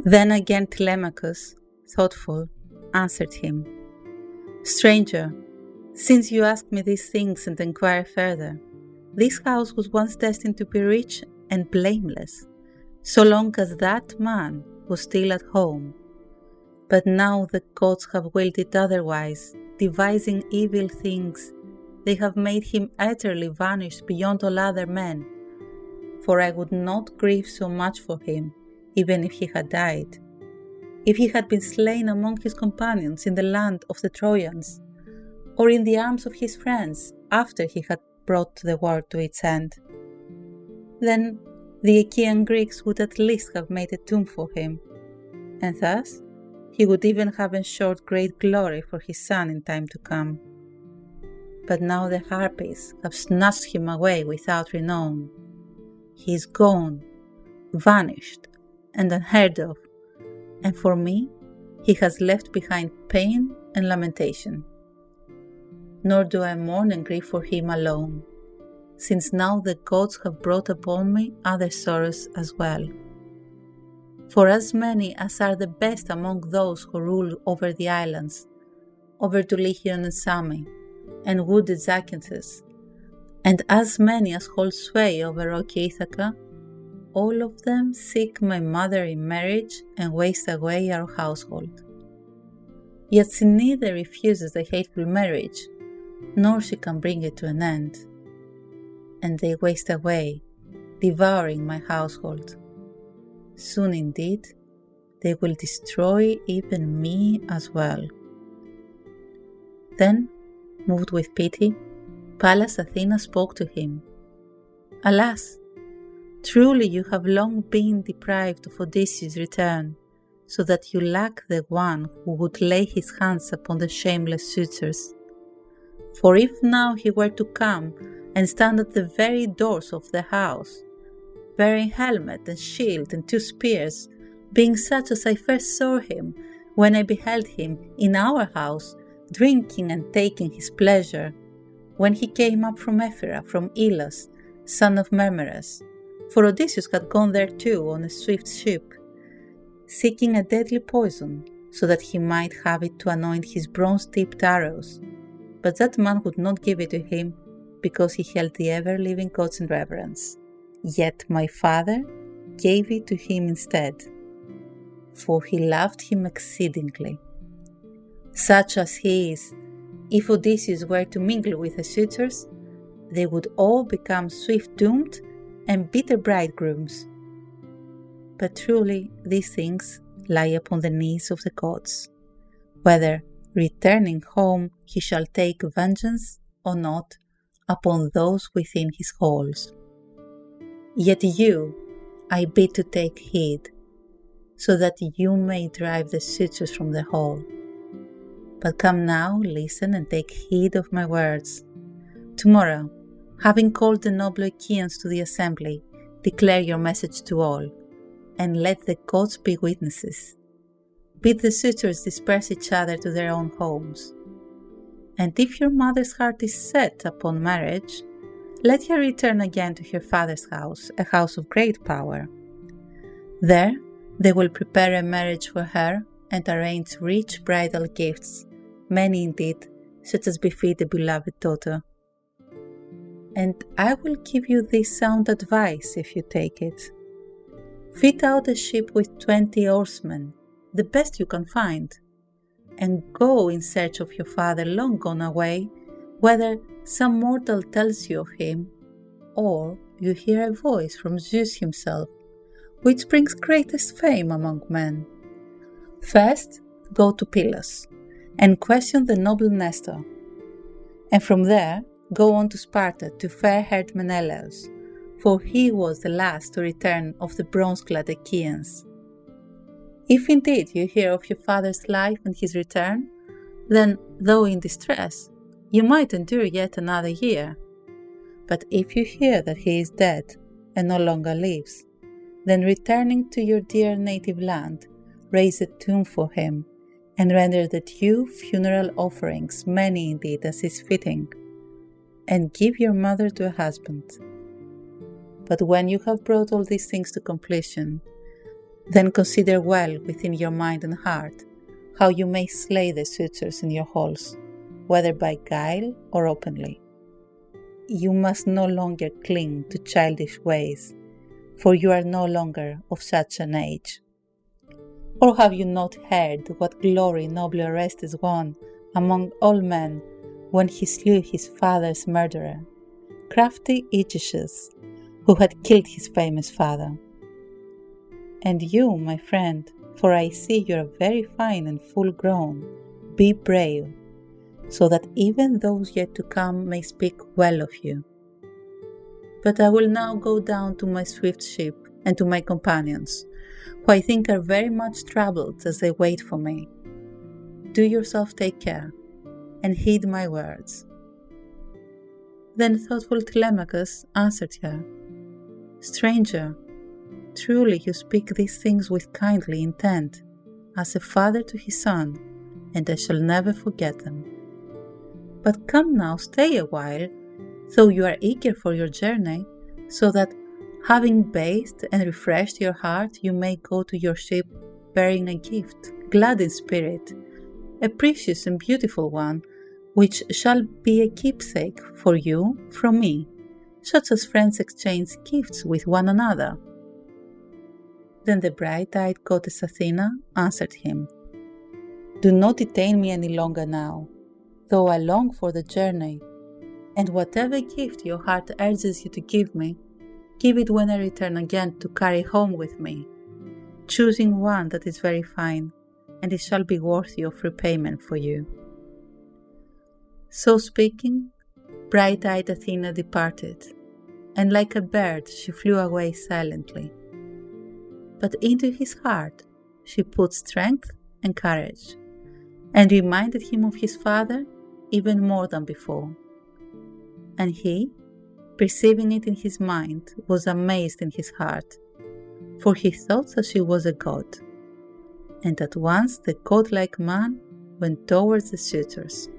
Then again Telemachus, thoughtful, answered him, Stranger, since you ask me these things and inquire further, this house was once destined to be rich and blameless, so long as that man was still at home. But now the gods have willed it otherwise, devising evil things. They have made him utterly vanished beyond all other men. For I would not grieve so much for him, even if he had died. If he had been slain among his companions in the land of the Trojans, or in the arms of his friends after he had brought the war to its end, then the Achaean Greeks would at least have made a tomb for him, and thus he would even have ensured great glory for his son in time to come. But now the Harpies have snatched him away without renown. He is gone, vanished, and unheard of, and for me he has left behind pain and lamentation. Nor do I mourn and grieve for him alone, since now the gods have brought upon me other sorrows as well. For as many as are the best among those who rule over the islands, over Dulichion and Sami, and wooded Zacynthus, and as many as hold sway over rocky Ithaca, all of them seek my mother in marriage and waste away our household. Yet she neither refuses the hateful marriage, nor she can bring it to an end. And they waste away, devouring my household. Soon indeed, they will destroy even me as well. Then, moved with pity, Pallas Athena spoke to him. Alas, truly you have long been deprived of Odysseus' return, so that you lack the one who would lay his hands upon the shameless suitors. For if now he were to come and stand at the very doors of the house, bearing helmet and shield and 2 spears, being such as I first saw him when I beheld him in our house, drinking and taking his pleasure, when he came up from Ephyra, from Elos, son of Mermerus, for Odysseus had gone there too on a swift ship, seeking a deadly poison, so that he might have it to anoint his bronze-tipped arrows. But that man would not give it to him, because he held the ever-living gods in reverence. Yet my father gave it to him instead, for he loved him exceedingly. Such as he is, if Odysseus were to mingle with the suitors, they would all become swift-doomed and bitter bridegrooms. But truly these things lie upon the knees of the gods, whether returning home he shall take vengeance or not upon those within his halls. Yet you I bid to take heed, so that you may drive the suitors from the hall. But come now, listen and take heed of my words. Tomorrow, having called the noble Achaeans to the assembly, declare your message to all, and let the gods be witnesses. Bid the suitors disperse each other to their own homes. And if your mother's heart is set upon marriage, let her return again to her father's house, a house of great power. There they will prepare a marriage for her and arrange rich bridal gifts, many indeed, such as befit a beloved daughter. And I will give you this sound advice if you take it. Fit out a ship with 20 oarsmen, the best you can find, and go in search of your father long gone away, whether some mortal tells you of him, or you hear a voice from Zeus himself, which brings greatest fame among men. First, go to Pylos, and question the noble Nestor, and from there go on to Sparta to fair-haired Menelaus, for he was the last to return of the bronze-clad Achaeans. If indeed you hear of your father's life and his return, then, though in distress, you might endure yet another year. But if you hear that he is dead and no longer lives, then returning to your dear native land, raise a tomb for him, and render the due funeral offerings, many indeed as is fitting, and give your mother to a husband. But when you have brought all these things to completion, Then consider well within your mind and heart how you may slay the suitors in your halls, whether by guile or openly. You must no longer cling to childish ways, for you are no longer of such an age. Or have you not heard what glory noble Orestes won among all men when he slew his father's murderer, crafty Aegisthus, who had killed his famous father? And you, my friend, for I see you are very fine and full grown, be brave, so that even those yet to come may speak well of you. But I will now go down to my swift ship and to my companions, who I think are very much troubled as they wait for me. Do yourself take care, and heed my words. Then thoughtful Telemachus answered her, Stranger, truly you speak these things with kindly intent, as a father to his son, and I shall never forget them. But come now, stay a while, though you are eager for your journey, so that, having bathed and refreshed your heart, you may go to your ship bearing a gift, glad in spirit, a precious and beautiful one, which shall be a keepsake for you from me, such as friends exchange gifts with one another. Then the bright-eyed goddess Athena answered him, Do not detain me any longer now, though I long for the journey, and whatever gift your heart urges you to give me, give it when I return again to carry home with me, choosing one that is very fine, and it shall be worthy of repayment for you. So speaking, bright-eyed Athena departed, and like a bird she flew away silently. But into his heart she put strength and courage, and reminded him of his father even more than before. And he, perceiving it in his mind, was amazed in his heart, for he thought that she was a god. And at once the godlike man went towards the suitors.